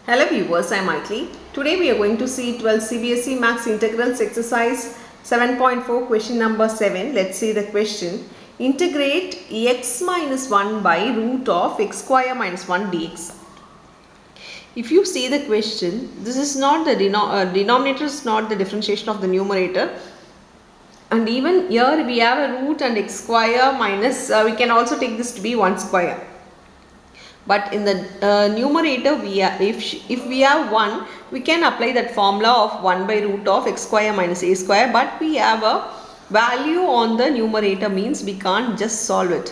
Hello viewers, I am Maithili. Today we are going to see 12 CBSE Maths Integrals exercise 7.4 question number 7. Let's see the question. Integrate x minus 1 by root of x square minus 1 dx. If you see the question, this is not the denominator is not the differentiation of the numerator. And even here we have a root and x square minus, we can also take this to be 1 square. But in the numerator, if we have 1, we can apply that formula of 1 by root of x square minus a square. But we have a value on the numerator, means we can't just solve it.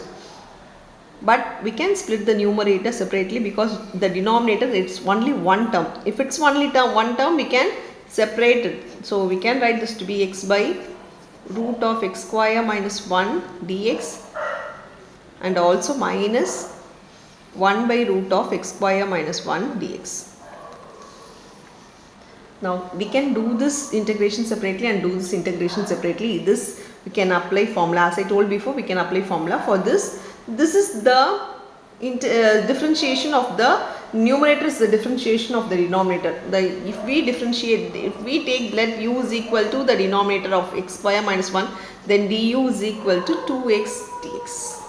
But we can split the numerator separately because the denominator, it's only one term. If it's only one term, we can separate it. So we can write this to be x by root of x square minus 1 dx, and also minus 1 by root of x square minus 1 dx. Now we can do this integration separately and do this integration separately. This we can apply formula, as I told before, we can apply formula for this. This is the differentiation of the numerator, is the differentiation of the denominator. If we differentiate, if we take, let u is equal to the denominator of x square minus 1, then du is equal to 2x dx.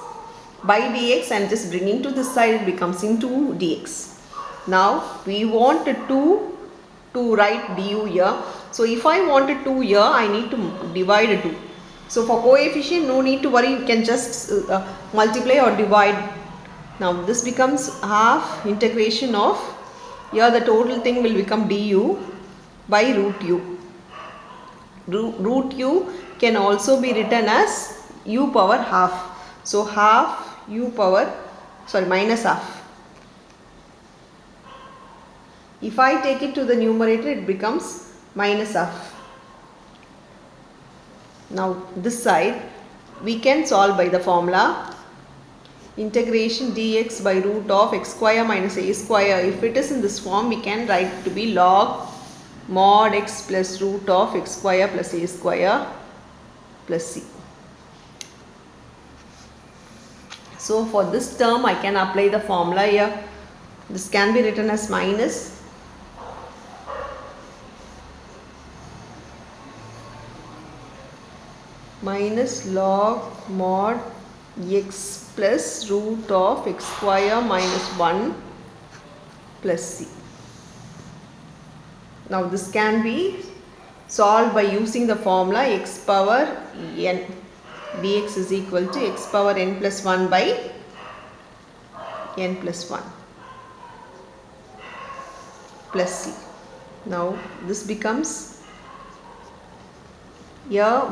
By dx, I am just bringing to this side, it becomes into dx. Now we want to write du here. So if I wanted 2 here, I need to divide 2. So for coefficient, no need to worry, you can just multiply or divide. Now this becomes half integration of, here the total thing will become du by root u. Root u can also be written as u power half. So half u power, minus half. If I take it to the numerator, it becomes minus half. Now this side we can solve by the formula integration dx by root of x square minus a square. If it is in this form, we can write it to be log mod x plus root of x square plus a square plus c. So for this term, I can apply the formula here. This can be written as minus log mod x plus root of x square minus 1 plus c. Now this can be solved by using the formula x power n. Dx is equal to x power n plus 1 by n plus 1 plus c. Now this becomes, here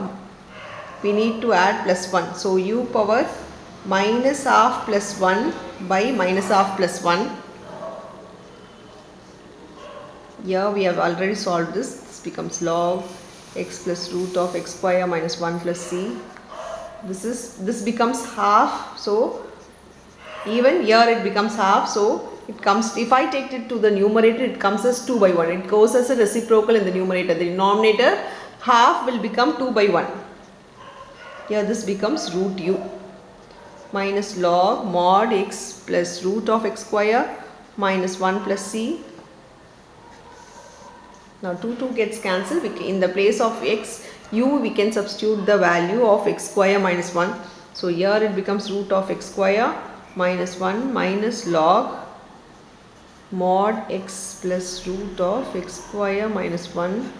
we need to add plus 1. So u power minus half plus 1 by minus half plus 1. Here we have already solved this. This becomes log x plus root of x square minus 1 plus c. This becomes half. So even here it becomes half. So it comes, if I take it to the numerator, it comes as 2 by 1. It goes as a reciprocal in the numerator. The denominator half will become 2 by 1. Here this becomes root u minus log mod x plus root of x square minus 1 plus c. Now 2 gets cancelled. In the place of x, u, we can substitute the value of x square minus 1. So here it becomes root of x square minus 1 minus log mod x plus root of x square minus 1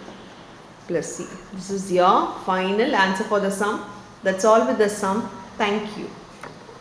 plus c. This is your final answer for the sum. That's all with the sum. Thank you.